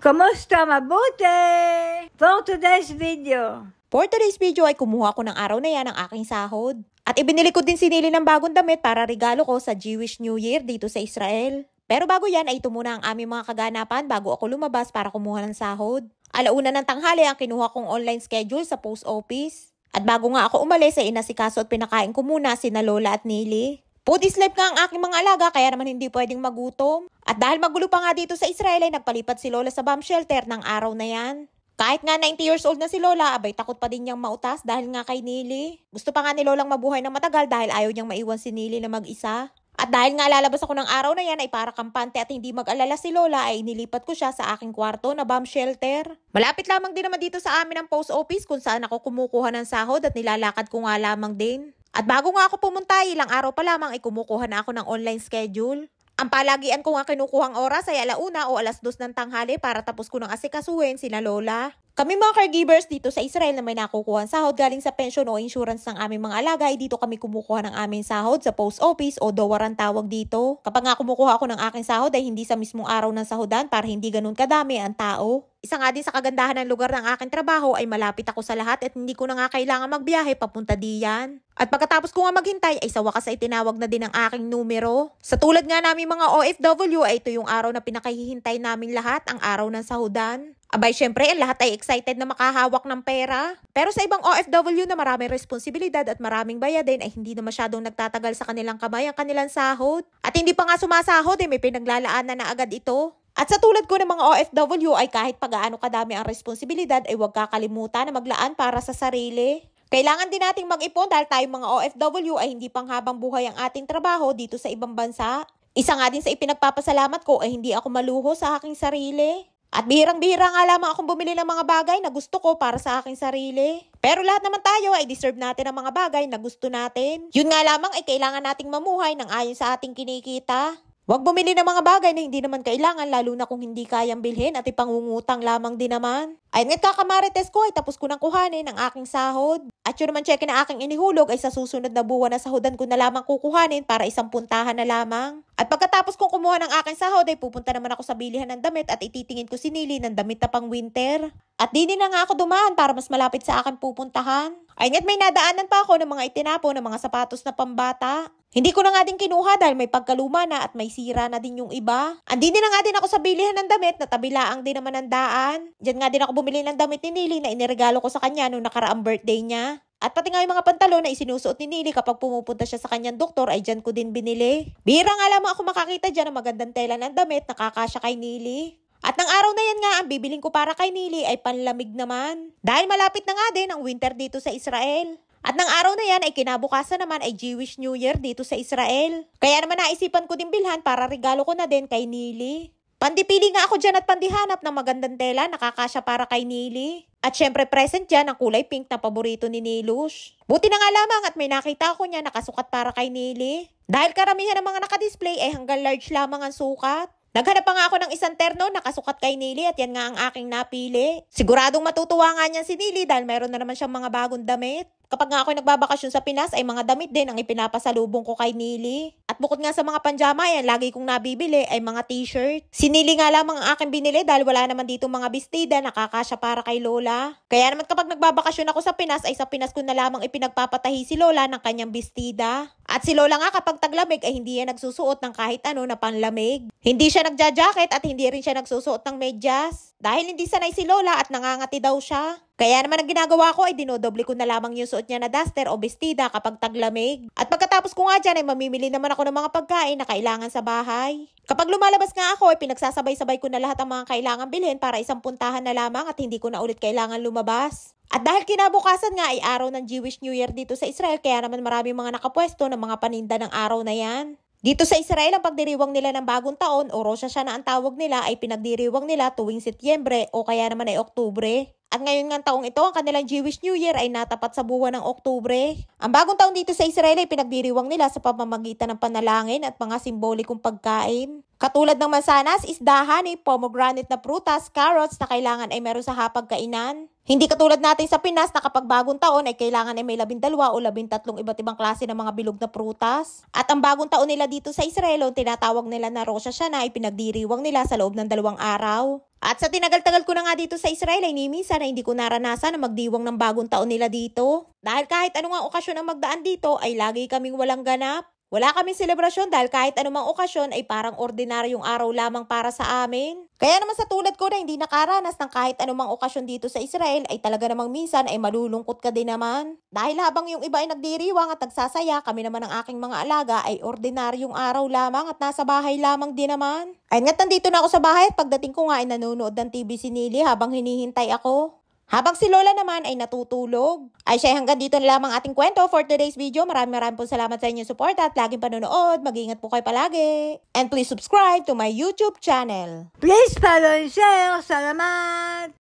Kamusta? Mabuti! For today's video. For today's video ay kumuha ko ng araw na yan ng aking sahod. At ibinili ko din si Nili ng bagong damit para regalo ko sa Jewish New Year dito sa Israel. Pero bago yan ay ito muna ang aming mga kaganapan bago ako lumabas para kumuha ng sahod. Alauna ng tanghali ang kinuha kong online schedule sa post office. At bago nga ako umalis ay inasikaso at pinakain ko muna sina Lola at Nili. Foodie slave nga ang aking mga alaga kaya naman hindi pwedeng magutom. At dahil magulo pa nga dito sa Israel ay nagpalipat si Lola sa bomb shelter ng araw na yan. Kahit nga 90 years old na si Lola, abay takot pa din niyang mautas dahil nga kay Nili. Gusto pa nga ni Lolang mabuhay ng matagal dahil ayaw niyang maiwan si Nili na mag-isa. At dahil nga lalabas ako ng araw na yan ay para kampante at hindi mag-alala si Lola ay nilipat ko siya sa aking kwarto na bomb shelter. Malapit lamang din naman dito sa amin ang post office kung saan ako kumukuha ng sahod at nilalakad ko nga lamang din. At bago nga ako pumunta, ilang araw pa lamang ay kumukuha na ako ng online schedule. Ang palagian ko nga kinukuhang oras ay 1:00 o 2:00 ng tanghali para tapos ko ng asikasuhin sina Lola. Kami mga caregivers dito sa Israel na may nakukuha sahod galing sa pension o insurance ng aming mga alaga ay dito kami kumukuha ng aming sahod sa post office o DOAR ang tawag dito. Kapag nga kumukuha ako ng aking sahod ay hindi sa mismong araw ng sahudan para hindi ganun kadami ang tao. Isa nga din sa kagandahan ng lugar ng aking trabaho ay malapit ako sa lahat at hindi ko na nga kailangan magbiyahe papunta diyan. At pagkatapos ko nga maghintay ay sa wakas ay tinawag na din ang aking numero. Sa tulad nga namin mga OFW ay ito yung araw na pinakahihintay namin lahat, ang araw ng sahudan. Abay syempre lahat ay excited na makahawak ng pera. Pero sa ibang OFW na maraming responsibilidad at maraming bayadin ay hindi na masyadong nagtatagal sa kanilang kamay ang kanilang sahod. At hindi pa nga sumasahod may pinaglalaanan na agad ito. At sa tulad ko ng mga OFW ay kahit pagaano kadami ang responsibilidad ay huwag kakalimutan na maglaan para sa sarili. Kailangan din nating mag-ipon dahil tayong mga OFW ay hindi panghabang buhay ang ating trabaho dito sa ibang bansa. Isa nga din sa ipinagpapasalamat ko ay hindi ako maluho sa aking sarili. At bihirang-bihira nga lamang akong bumili ng mga bagay na gusto ko para sa aking sarili. Pero lahat naman tayo ay deserve natin ang mga bagay na gusto natin. Yun nga lamang ay kailangan nating mamuhay ng ayon sa ating kinikita. Huwag bumili ng mga bagay na hindi naman kailangan lalo na kung hindi kayang bilhin at ipangungutang lamang din naman. Ayun nga't kakamarites ko ay tapos ko nang kuhanin ang aking sahod. At yun naman check na aking inihulog ay sa susunod na buwan na sahudan ko na lamang kukuhanin para isang puntahan na lamang. At pagkatapos kong kumuha ng aking sahod ay pupunta naman ako sa bilihan ng damit at ititingin ko si Nili ng damit na pang winter. At di na nga ako dumaan para mas malapit sa akin pupuntahan. Ayun nga't may nadaanan pa ako ng mga itinapo ng mga sapatos na pambata. Hindi ko na nga din kinuha dahil may pagkaluma na at may sira na din yung iba. Andi na nga din ako sa bilihan ng damit na tabilaang din naman ang daan. Diyan nga din ako bumili ng damit ni Nili na iniregalo ko sa kanya noong nakaraang birthday niya. At pati nga yung mga pantalon na isinusuot ni Nili kapag pumupunta siya sa kanyang doktor ay dyan ko din binili. Bihira nga lamang ako makakita dyan ng magandang tela ng damit na kakasya kay Nili. At ng araw na yan nga, ang bibiling ko para kay Nili ay panlamig naman. Dahil malapit na nga din ang winter dito sa Israel. At ng araw na yan ay kinabukasan naman ay Jewish New Year dito sa Israel. Kaya naman naisipan ko din bilhan para regalo ko na din kay Nili. Pandipili nga ako dyan at pandihanap ng magandang tela na kakasya para kay Nili. At syempre present dyan ang kulay pink na paborito ni Nilush. Buti na nga lamang at may nakita ako niya nakasukat para kay Nili. Dahil karamihan ng mga nakadisplay ay hanggang large lamang ang sukat. Naghanap pa nga ako ng isang terno na kasukat kay Nili at yan nga ang aking napili. Siguradong matutuwa nga niyan si Nili dahil meron na naman siyang mga bagong damit. Kapag nga ako nagbabakasyon sa Pinas ay mga damit din ang ipinapasalubong ko kay Nili. At bukod nga sa mga panjama yan, lagi kong nabibili ay mga t-shirt. Si Nili nga lamang ang aking binili dahil wala naman dito mga bestida na kakasya para kay Lola. Kaya naman kapag nagbabakasyon ako sa Pinas ay sa Pinas ko na lamang ipinagpapatahi si Lola ng kanyang bestida. At si Lola nga kapag taglamig ay hindi yan nagsusuot ng kahit ano na panlamig. Hindi siya nagja-jacket at hindi rin siya nagsusuot ng medyas. Dahil hindi sanay si Lola at nangangati daw siya. Kaya naman ang ginagawa ko ay dinodoble ko na lamang yung suot niya na duster o bestida kapag taglamig. At pagkatapos ko nga dyan ay mamimili naman ako ng mga pagkain na kailangan sa bahay. Kapag lumalabas nga ako ay pinagsasabay-sabay ko na lahat ang mga kailangan bilhin para isang puntahan na lamang at hindi ko na ulit kailangan lumabas. At dahil kinabukasan nga ay araw ng Jewish New Year dito sa Israel kaya naman maraming mga nakapwesto ng mga paninda ng araw na yan. Dito sa Israel, ang pagdiriwang nila ng bagong taon o Rosh Hashanah ang tawag nila ay pinagdiriwang nila tuwing Setyembre o kaya naman ay Oktubre. At ngayon nga taong ito, ang kanilang Jewish New Year ay natapat sa buwan ng Oktubre. Ang bagong taon dito sa Israel ay pinagdiriwang nila sa pamamagitan ng panalangin at mga simbolikong pagkain. Katulad ng mansanas, isda, honey, pomegranate na prutas, carrots na kailangan ay meron sa hapagkainan. Hindi katulad natin sa Pinas na kapag bagong taon ay kailangan ay may 12 o 13 iba't ibang klase ng mga bilog na prutas. At ang bagong taon nila dito sa Israel, ang tinatawag nila na Rosh Hashanah ay pinagdiriwang nila sa loob ng 2 araw. At sa tinagal-tagal ko na nga dito sa Israel ay minsan na hindi ko naranasan na magdiwang ng bagong taon nila dito. Dahil kahit anong okasyon ang magdaan dito ay lagi kaming walang ganap. Wala kaming selebrasyon dahil kahit anumang okasyon ay parang ordinaryong araw lamang para sa amin. Kaya naman sa tulad ko na hindi nakaranas ng kahit anumang okasyon dito sa Israel ay talaga namang minsan ay malulungkot ka din naman. Dahil habang yung iba ay nagdiriwang at nagsasaya, kami naman ng aking mga alaga ay ordinaryong araw lamang at nasa bahay lamang din naman. Ayun nga't nandito na ako sa bahay at pagdating ko nga ay nanonood ng TV si Nili habang hinihintay ako. Habang si Lola naman ay natutulog. Ay siya, hanggang dito na lamang ating kwento for today's video. Maraming po salamat sa inyong support at laging panonood. Mag-ingat po kayo palagi. And please subscribe to my YouTube channel. Please follow and share. Salamat!